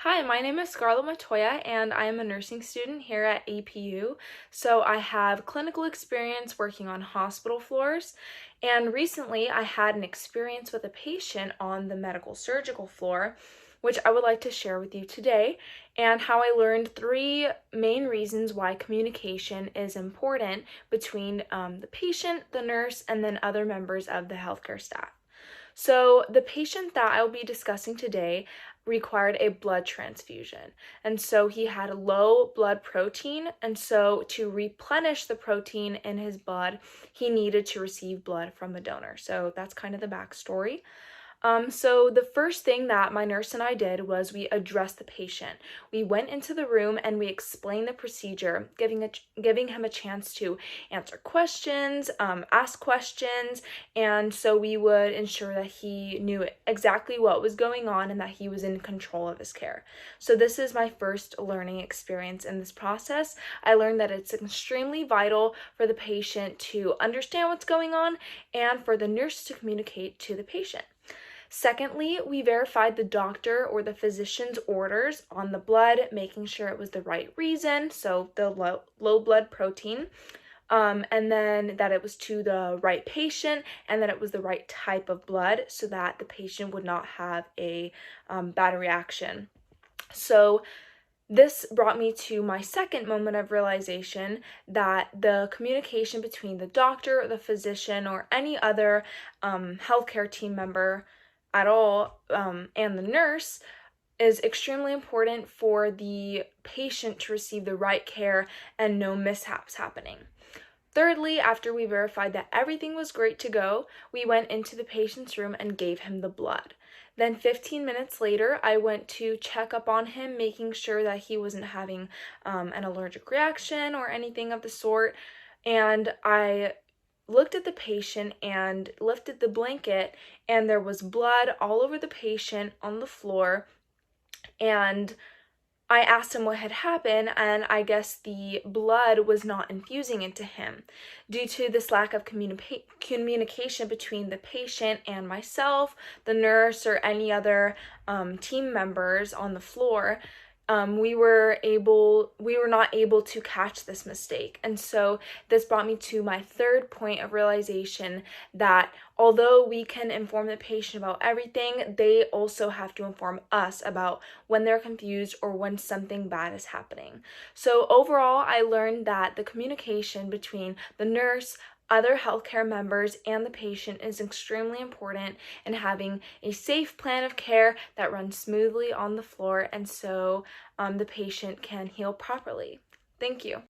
Hi, my name is Scarlet and I am a nursing student here at APU. So I have clinical experience working on hospital floors, and recently I had an experience with a patient on the medical surgical floor, which I would like to share with you today, and how I learned three main reasons why communication is important between the patient, the nurse, and then other members of the healthcare staff. So, the patient that I'll be discussing today required a blood transfusion. And so he had low blood protein. And so, to replenish the protein in his blood, he needed to receive blood from a donor. So, that's kind of the backstory. So the first thing that my nurse and I did was we addressed the patient. We went into the room and we explained the procedure, giving him a chance to answer questions, ask questions, and so we would ensure that he knew exactly what was going on and that he was in control of his care. So this is my first learning experience in this process. I learned that it's extremely vital for the patient to understand what's going on and for the nurse to communicate to the patient. Secondly, we verified the doctor or the physician's orders on the blood, making sure it was the right reason, so the low blood protein, and then that it was to the right patient and that it was the right type of blood so that the patient would not have a bad reaction. So this brought me to my second moment of realization that the communication between the doctor, the physician, or any other healthcare team member at all, and the nurse is extremely important for the patient to receive the right care and no mishaps happening. Thirdly, after we verified that everything was great to go, we went into the patient's room and gave him the blood. Then 15 minutes later, I went to check up on him, making sure that he wasn't having an allergic reaction or anything of the sort. And I looked at the patient and lifted the blanket, and there was blood all over the patient on the floor. And I asked him what had happened, and I guess the blood was not infusing into him. Due to this lack of communication between the patient and myself, the nurse, or any other team members on the floor, we were not able to catch this mistake. And so this brought me to my third point of realization that although we can inform the patient about everything, they also have to inform us about when they're confused or when something bad is happening. So overall, I learned that the communication between the nurse, other healthcare members, and the patient is extremely important in having a safe plan of care that runs smoothly on the floor, and so the patient can heal properly. Thank you.